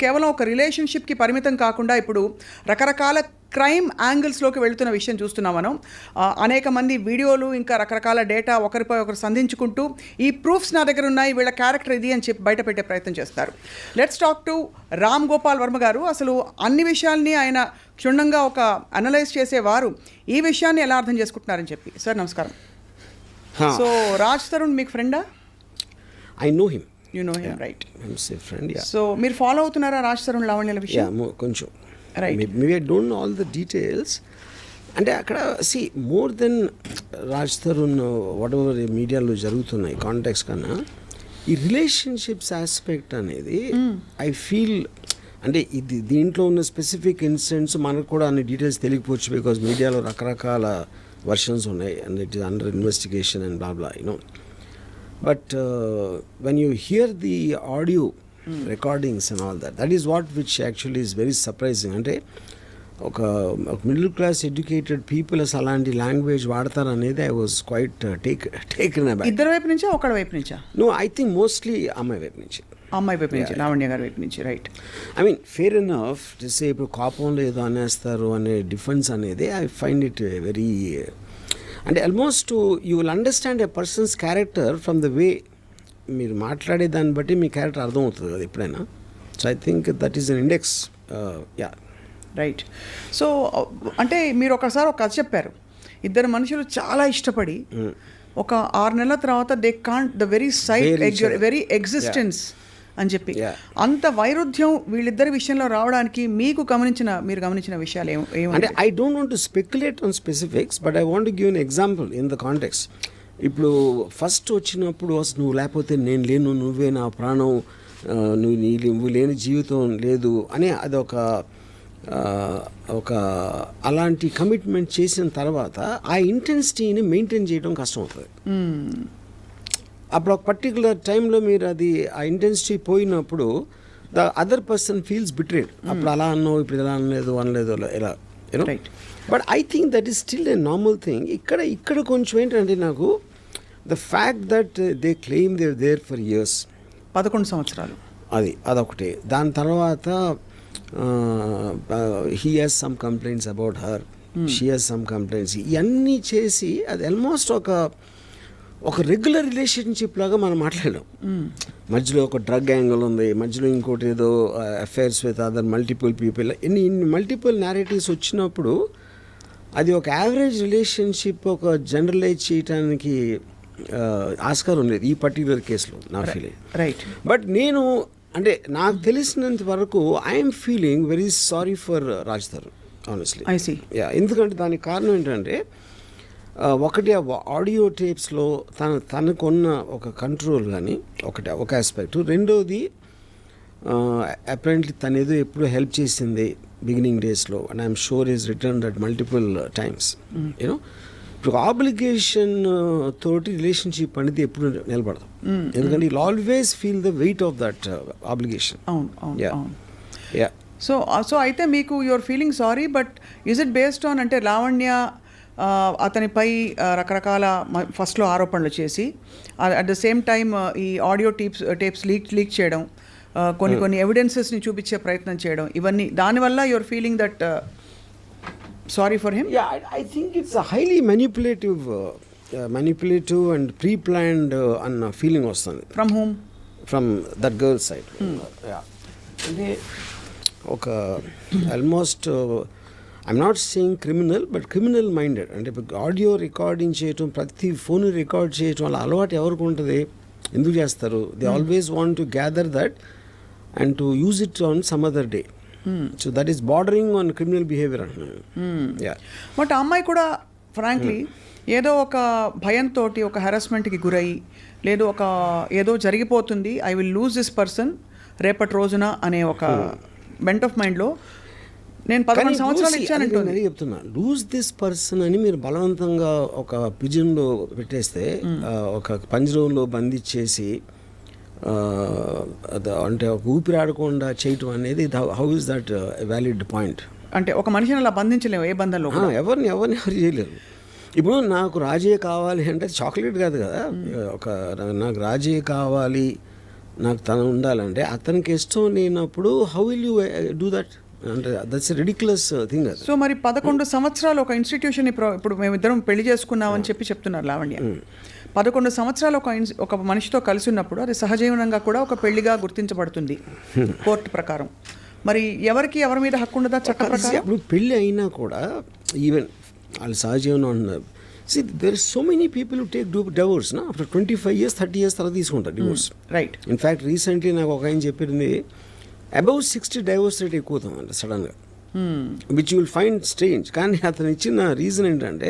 కేవలం ఒక రిలేషన్షిప్కి పరిమితం కాకుండా ఇప్పుడు రకరకాల క్రైమ్ యాంగిల్స్లోకి వెళుతున్న విషయం చూస్తున్నాం మనం. అనేక మంది వీడియోలు ఇంకా రకరకాల డేటా ఒకరిపై ఒకరు సంధించుకుంటూ ఈ ప్రూఫ్స్ నా దగ్గర ఉన్నాయి, వీళ్ళ క్యారెక్టర్ ఇది అని చెప్పి బయట పెట్టే ప్రయత్నం చేస్తారు. Let's talk to Ram Gopal Varma గారు. అసలు అన్ని విషయాల్ని ఆయన క్షుణ్ణంగా ఒక అనలైజ్ చేసేవారు. ఈ విషయాన్ని ఎలా అర్థం చేసుకుంటున్నారని చెప్పి. సార్ నమస్కారం. సో రాజ్ తరుణ్ మీకు ఫ్రెండా? I know him. You know him, right. Friend. So మీరు ఫాలో అవుతున్నారా రాజ్ తరుణ్ లావణ్యల విషయం? కొంచెం. Right. Maybe I don't know all the details. అంటే అక్కడ more than Raj Tarun what ever మీడియాలో జరుగుతున్నాయి కాంటాక్ట్స్ కన్నా ఈ రిలేషన్షిప్స్ ఆస్పెక్ట్ అనేది ఐ ఫీల్ అంటే ఇది దీంట్లో ఉన్న స్పెసిఫిక్ ఇన్సిడెంట్స్ మనకు కూడా అన్ని డీటెయిల్స్ తెలియకపోవచ్చు, బికాజ్ మీడియాలో రకరకాల వర్షన్స్ ఉన్నాయి and it is under investigation and blah blah you know. But when you here the audio recordings and all that is what which actually is very surprising. అంటే ఒక middle class educated people అసలు అలాంటి language వాడతారు అనేది I was quite taken అబ్యాక్. ఇద్దరు వైపు నుంచా ఒకళ్ళ వైపు నుంచా? నో, ఐ థింక్ మోస్ట్లీ అమ్మాయి వైపు నుంచి. అమ్మాయి వైపు నుంచి, లావణ్య గారి వైపు నుంచి, right. I mean fair enough చేసే ఇప్పుడు కోపంలో ఏదో అనేస్తారు అనే డిఫెన్స్ అనేది ఐ ఫైండ్ ఇట్ వెరీ అంటే almost you will understand a persons character from the way మీరు మాట్లాడే దాన్ని బట్టి మీ క్యారెక్టర్ అర్థమవుతుంది కదా ఎప్పుడైనా. So I think that is an index. Yeah, right. So అంటే మీరు ఒకసారి ఒక కథ చెప్పారు. ఇద్దరు మనుషులు చాలా ఇష్టపడి ఒక 6 నెలల తర్వాత they can't the very very existence అని చెప్పి, అంత వైరుధ్యం వీళ్ళిద్దరి విషయంలో రావడానికి మీరు గమనించిన విషయాలు ఏమంటే I don't want to speculate on specifics, but I want to give an example in the context. ఇప్పుడు ఫస్ట్ వచ్చినప్పుడు అసలు నువ్వు లేకపోతే నేను లేను, నువ్వే నా ప్రాణం, నువ్వు లేని జీవితం లేదు అని అదొక అలాంటి కమిట్మెంట్ చేసిన తర్వాత ఆ ఇంటెన్సిటీని మెయింటైన్ చేయడం కష్టం అవుతుంది. అప్పుడు ఒక పర్టికులర్ టైంలో మీరు అది ఆ ఇంటెన్సిటీ పోయినప్పుడు the other person feels betrayed. అప్పుడు అలా అన్నావు, ఇప్పుడు ఇలా అనలేదు ఇలా you know. But I think that is still a normal thing. ఇక్కడ కొంచెం ఏంటంటే నాకు the fact that they claim there there for years, 11 సంవత్సరాలు, అదొకటి. దాని తర్వాత he has some complaints about her, she has some complaints, ఇవన్నీ చేసి అది ఆల్మోస్ట్ ఒక రెగ్యులర్ రిలేషన్షిప్ లాగా మనం మాట్లాడలేం. మధ్యలో ఒక డ్రగ్ యాంగిల్ ఉంది, మధ్యలో ఇంకోటి ఏదో affairs with other multiple people, ఇన్ని మల్టిపుల్ నేరేటివ్స్ వచ్చినప్పుడు అది ఒక యావరేజ్ రిలేషన్షిప్ ఒక జనరలైజ్ చేయడానికి ఆస్కారం లేదు ఈ పర్టికులర్ కేసులో నా ఫీలింగ్. రైట్. బట్ నేను అంటే నాకు తెలిసినంత వరకు I'm feeling very sorry for Raj Tarun honestly. ఎందుకంటే దానికి కారణం ఏంటంటే ఒకటి ఆడియో టేప్స్లో తనకున్న ఒక కంట్రోల్ కానీ ఒక ఆస్పెక్ట్, రెండోది అపరెంట్లీ తనేదో ఎప్పుడో హెల్ప్ చేసింది బిగినింగ్ డేస్లో and I'm sure is return that multiple times you know. ఇప్పుడు ఆబ్లిగేషన్ తోటి రిలేషన్షిప్ అనేది ఎప్పుడు నిలబడదు, ఎందుకంటే you always feel the weight of that obligation. So అయితే మీకు your feeling sorry, but is it based on అంటే లావణ్య అతనిపై రకరకాల ఫస్ట్లో ఆరోపణలు చేసి అట్ ద సేమ్ టైమ్ ఈ ఆడియో టేప్స్ లీక్ చేయడం, కొన్ని ఎవిడెన్సెస్ని చూపించే ప్రయత్నం చేయడం, ఇవన్నీ దానివల్ల your feeling that sorry for him? I think it's highly manipulative and pre planned అన్న ఫీలింగ్ వస్తుంది. From whom? From that girl side. అంటే ఒక almost I'm not saying criminal, but criminal minded. అంటే ఇప్పుడు ఆడియో రికార్డింగ్ చేయటం, ప్రతి phone record చేయటం అలా అలవాటు ఎవరికి ఉంటుంది, ఎందుకు చేస్తారు? They always want to gather that and to use it on some other day. So that is bordering on criminal behaviour అంటున్నాను. బట్ ఆ అమ్మాయి కూడా ఫ్రాంక్లీ ఏదో ఒక భయంతో ఒక హెరాస్మెంట్కి గురయ్యి, లేదు ఏదో జరిగిపోతుంది, I will lose this person రేపటి రోజున అనే ఒక బెంట్ ఆఫ్ మైండ్లో నేను 11 సంవత్సరాలు ఇచ్చానంటే చెప్తున్నా. లూజ్ దిస్ పర్సన్ అని మీరు బలవంతంగా ఒక పిజన్లో పెట్టేస్తే, ఒక పంజరంలో బంధించేసి అంటే ఒక ఊపిరాడకుండా చేయటం అనేది how is that valid point? అంటే ఒక మనిషిని అలా బంధించలేము ఏ బంధంలో, ఎవరు చేయలేరు. ఇప్పుడు నాకు రాజే కావాలి అంటే చాక్లెట్ కాదు కదా, నాకు రాజే కావాలి నాకు తను ఉండాలంటే అతనికి ఇష్టం లేనప్పుడు how will you do that అంటే దట్స్ రిడిక్యులస్ థింగ్ అది. సో మరి 11 సంవత్సరాలు ఒక ఇన్స్టిట్యూషన్ ఇప్పుడు మేమిద్దరం పెళ్లి చేసుకున్నామని చెప్పి చెప్తున్నారు లావణ్య. 11 సంవత్సరాలు ఒక మనిషితో కలిసి ఉన్నప్పుడు అది సహజీవనంగా కూడా ఒక పెళ్లిగా గుర్తించబడుతుంది కోర్టు ప్రకారం. మరి ఎవరి మీద హక్కు ఉండదా చట్ట ప్రకారం? ఇప్పుడు పెళ్ళి అయినా కూడా ఈవెన్ వాళ్ళు సహజీవనం అంటున్నారు. See, there are so many people who take divorce na after 25 years, 30 years తర్వాత తీసుకుంటారు డివోర్స్. రైట్. ఇన్ఫ్యాక్ట్ రీసెంట్లీ నాకు ఒక ఆయన చెప్పింది అబౌవ్ 60 డైవోర్స్ రేట్ ఎక్కువ అవుతుందంట సడన్గా, which you will find strange. కానీ అతను ఇచ్చిన రీజన్ ఏంటంటే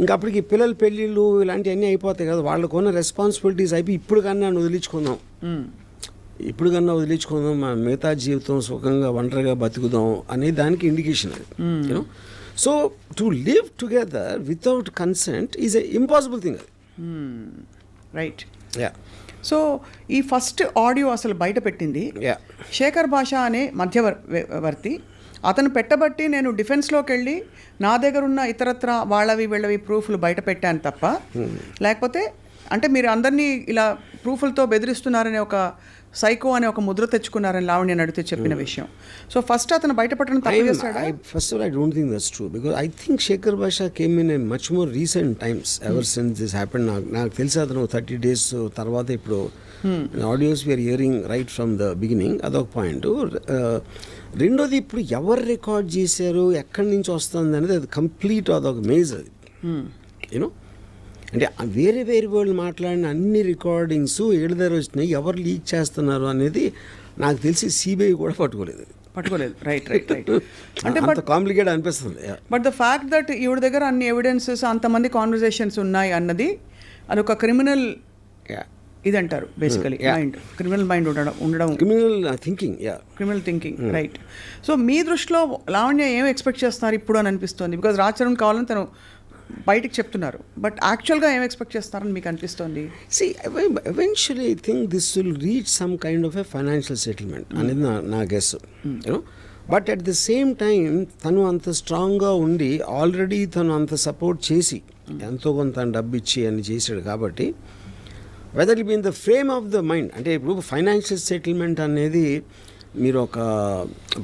ఇంకా అప్పటికి పిల్లల పెళ్ళిళ్ళు ఇలాంటివన్నీ అయిపోతాయి కదా, వాళ్ళకు ఉన్న రెస్పాన్సిబిలిటీస్ అయిపోయి ఇప్పుడు కన్నా వదిలించుకుందాం, మా మిగతా జీవితం సుఖంగా ఒంటరిగా బతుకుదాం అనే దానికి ఇండికేషన్ అది. You know, so to live together without consent is a impossible thing అది. రైట్. యా. సో ఈ ఫస్ట్ ఆడియో అసలు బయట పెట్టింది శేఖర్ భాష అనే మధ్యవర్తి. అతను పెట్టబట్టి నేను డిఫెన్స్లోకి వెళ్ళి నా దగ్గర ఉన్న ఇతరత్ర వీళ్ళవి ప్రూఫ్లు బయట పెట్టాను తప్ప, లేకపోతే అంటే మీరు అందరినీ ఇలా ప్రూఫ్లతో బెదిరిస్తున్నారనే ఒక సైకో అనే ఒక ముద్ర తెచ్చుకున్నారని లావణ్య అడిగితే చెప్పిన విషయం. సో ఫస్ట్ అతను బయటపడడం తప్పు చేశాడా? First of all, I don't think that's true because I think Shekhar Basha came in a much more recent times ever since this happened. నాకు తెలిసి అతను 30 days తర్వాత ఇప్పుడు audios we're hearing right from the beginning. అదొక point. రెండోది ఇప్పుడు ఎవరు record చేశారు, ఎక్కడి నుంచి వస్తుంది అనేది అది కంప్లీట్ అదొక మేజ్ అది. యూనో, అంటే వేరే వాళ్ళు మాట్లాడిన అన్ని రికార్డింగ్స్ ఏడు దగ్గర వచ్చినాయి, ఎవరు లీక్ చేస్తున్నారు అనేది నాకు తెలిసి సిబిఐ కూడా పట్టుకోలేదు. రైట్. అంటే అంత కాంప్లికేట్ అనిపిస్తుంది. బట్ ద ఫ్యాక్ట్ దట్ ఈవిడ దగ్గర అన్ని ఎవిడెన్సెస్ అంతమంది కాన్వర్జేషన్స్ ఉన్నాయి అన్నది అదొక క్రిమినల్ ఇది అంటారు బేసికలీ. మైండ్, క్రిమినల్ మైండ్ ఉండడం క్రిమినల్ థింకింగ్. రైట్. సో మీ దృష్టిలో లావణ్య ఏం ఎక్స్పెక్ట్ చేస్తున్నారు ఇప్పుడు అని అనిపిస్తుంది? బికాజ్ రాజ్ తరుణ్ కావాలని తను బయటికి చెప్తున్నారు, బట్ యాక్చువల్గా ఏం ఎక్స్పెక్ట్ చేస్తారని మీకు అనిపిస్తుంది? See, eventually I think this will reach some kind of a financial settlement అనేది నా guess. You know, but at the same time తను అంత స్ట్రాంగ్గా ఉండి ఆల్రెడీ తను అంత సపోర్ట్ చేసి ఎంతో కొంత డబ్బు ఇచ్చి అని చేశాడు కాబట్టి whether it be in the frame of the mind, అంటే ఇప్పుడు ఫైనాన్షియల్ సెటిల్మెంట్ అనేది మీరు ఒక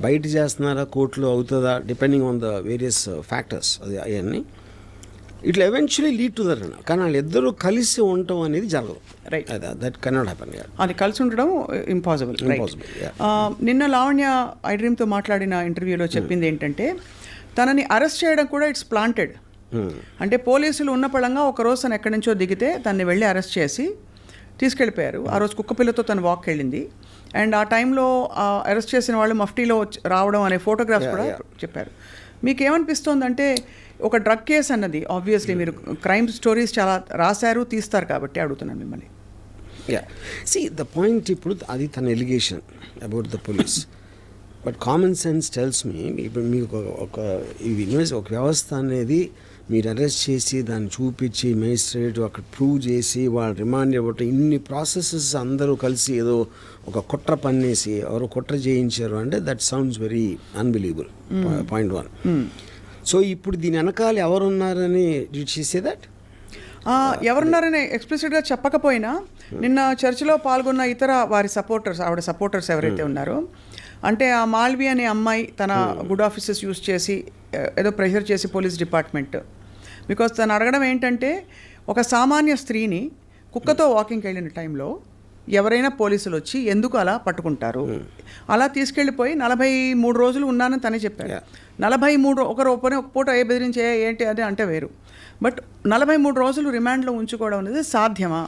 బయట చేస్తున్నారా కోర్టులో అవుతుందా depending on the various factors అది అవన్నీ it will eventually lead to that. కానీ వాళ్ళిద్దరూ కలిసి ఉండటం అనేది జరగదు. రైట్. That cannot happen. అది కలిసి ఉండడం ఇంపాసిబుల్. నిన్న లావణ్య ఐ డ్రీమ్తో మాట్లాడిన ఇంటర్వ్యూలో చెప్పింది ఏంటంటే తనని అరెస్ట్ చేయడం కూడా ఇట్స్ ప్లాంటెడ్. అంటే పోలీసులు ఉన్న పళంగా ఒకరోజు తను ఎక్కడి నుంచో దిగితే తనని వెళ్ళి అరెస్ట్ చేసి తీసుకెళ్ళిపోయారు. ఆ రోజు కుక్కపిల్లతో తను వాక్ వెళ్ళింది. అండ్ ఆ టైంలో అరెస్ట్ చేసిన వాళ్ళు మఫ్టీలో రావడం అనే ఫోటోగ్రాఫ్స్ కూడా చెప్పారు. మీకు ఏమనిపిస్తోందంటే ఒక డ్రగ్ కేసు అన్నది ఆబ్వియస్లీ మీరు క్రైమ్ స్టోరీస్ చాలా రాశారు తీస్తారు కాబట్టి అడుగుతున్నాను మిమ్మల్ని. See, the point ఇప్పుడు అది తన allegation about the police, but common sense tells me ఇప్పుడు మీకు ఒక వ్యవస్థ అనేది మీరు అరెస్ట్ చేసి దాన్ని చూపించి మేజిస్ట్రేట్ అక్కడ ప్రూవ్ చేసి వాళ్ళు రిమాండ్ ఇవ్వటం ఇన్ని ప్రాసెసెస్ అందరూ కలిసి ఏదో ఒక కుట్ర పన్నేసి ఎవరో కుట్ర చేయించారు అంటే that sounds very unbelievable. Point 1. So ఇప్పుడు దీని వెనకాల ఎవరున్నారని చేసే దట్ ఎవరున్నారని ఎక్స్ప్లిసిట్గా చెప్పకపోయినా నిన్న చర్చలో పాల్గొన్న ఇతర వారి ఆవిడ సపోర్టర్స్ ఎవరైతే ఉన్నారో, అంటే ఆ మాల్వి అనే అమ్మాయి తన గుడ్ ఆఫీసెస్ యూజ్ చేసి ఏదో ప్రెషర్ చేసి పోలీస్ డిపార్ట్మెంట్, బికాజ్ తను అడగడం ఏంటంటే ఒక సామాన్య స్త్రీని కుక్కతో వాకింగ్కి వెళ్ళిన టైంలో ఎవరైనా పోలీసులు వచ్చి ఎందుకు అలా పట్టుకుంటారు, అలా తీసుకెళ్ళిపోయి 43 రోజులు ఉన్నానని తనే చెప్పారు. 43 ఒక పూట ఏ బెదిరించే ఏంటి అది అంటే వేరు, బట్ 43 రోజులు రిమాండ్లో ఉంచుకోవడం అనేది సాధ్యమా?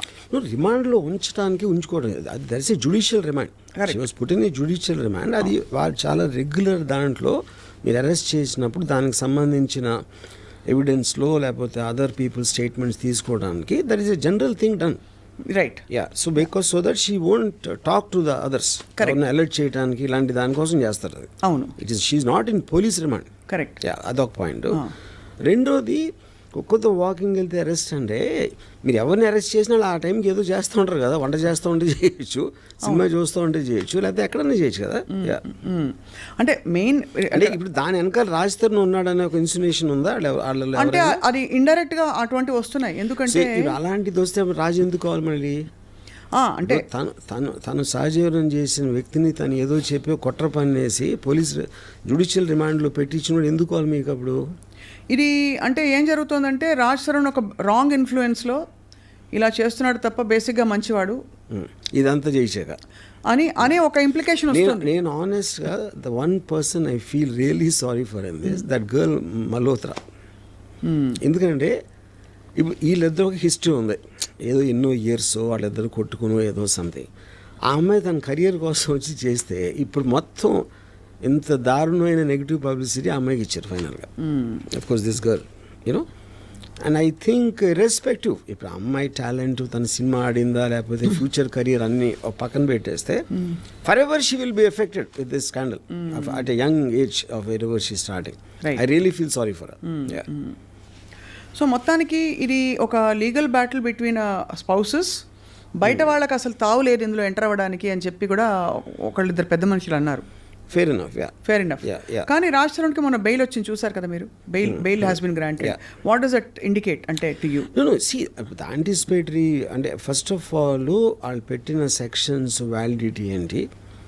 రిమాండ్లో ఉంచుకోవడం అది that is a judicial remand. పుట్టిన జ్యుడిషియల్ రిమాండ్ అది వాళ్ళు చాలా రెగ్యులర్ దాంట్లో మీరు అరెస్ట్ చేసినప్పుడు దానికి సంబంధించిన ఎవిడెన్స్లో లేకపోతే అదర్ పీపుల్ స్టేట్మెంట్స్ తీసుకోవడానికి that is a general thing done. Right. So because so that she won't talk to the others, alert చేయడానికి ఇలాంటి దానికోసం చేస్తారు అది. అవును. It is she not in police remand. Correct. అదొక పాయింట్. రెండోది కుక్కతో వాకింగ్ వెళ్తే అరెస్ట్ అంటే మీరు ఎవరిని అరెస్ట్ చేసినా ఆ టైంకి ఏదో చేస్తూ ఉంటారు కదా, వంట చేస్తూ ఉంటే చేయొచ్చు, సినిమా చూస్తూ ఉంటే చేయొచ్చు, లేకపోతే ఎక్కడన్నా చేయొచ్చు కదా. అంటే మెయిన్ అంటే ఇప్పుడు దాని వెనకాల రాజ్ తరుణ్ ఉన్నాడనే ఒక ఇన్సిన్యూషన్ ఉందా? అంటే అది ఇండైరెక్ట్ గా అటువంటి వస్తున్నాయి. ఎందుకంటే అలాంటిది వస్తే రాజు ఎందుకు కావాలి మళ్ళీ? అంటే తను సహజీవనం చేసిన వ్యక్తిని తను ఏదో చెప్పి కుట్ర పన్నేసి పోలీస్ జ్యుడిషియల్ రిమాండ్లో పెట్టించినోడు ఎందుకు వాళ్ళు మీకు అప్పుడు? ఇది అంటే ఏం జరుగుతుందంటే రాజ్ తరుణ్ ఒక రాంగ్ ఇన్ఫ్లుయెన్స్లో ఇలా చేస్తున్నాడు తప్ప బేసిక్గా మంచివాడు ఇదంతా చేసాక అనే ఒక ఇంప్లికేషన్ వస్తుంది. నేను ఆనెస్ట్గా the one person I feel really sorry for in this that girl Malhotra. ఎందుకంటే ఇప్పుడు వీళ్ళిద్దరు ఒక హిస్టరీ ఉంది, ఏదో ఎన్నో ఇయర్స్ వాళ్ళిద్దరు కొట్టుకునో ఏదో సంథింగ్. ఆ అమ్మాయి తన కెరియర్ కోసం వచ్చి చేస్తే ఇప్పుడు మొత్తం ఎంత దారుణమైన నెగిటివ్ పబ్లిసిటీ ఆ అమ్మాయికి ఇచ్చారు ఫైనల్గా. Of course this girl you know, and I think respective ఇప్పుడు అమ్మాయి టాలెంట్ తన సినిమా ఆడిందా లేకపోతే ఫ్యూచర్ కెరియర్ అన్ని పక్కన పెట్టేస్తే for ever she will be affected with this scandal at a young age of where ever she starting. I really feel sorry for her. So మొత్తానికి ఇది ఒక లీగల్ బ్యాటిల్ బిట్వీన్ స్పౌసెస్. బయట వాళ్ళకి అసలు తావు లేదు ఇందులో ఎంటర్ అవ్వడానికి అని చెప్పి కూడా ఒకళ్ళిద్దరు పెద్ద మనుషులు అన్నారు. Fair enough. కానీ రాజ్ తరుణ్కి మొన్న బెయిల్ వచ్చింది చూసారు కదా మీరు. Bail has been granted. What does that indicate అంటే to you? No see anticipatory అంటే ఫస్ట్ ఆఫ్ ఆల్ వాళ్ళు పెట్టిన సెక్షన్స్ వ్యాలిడిటీ ఏంటి,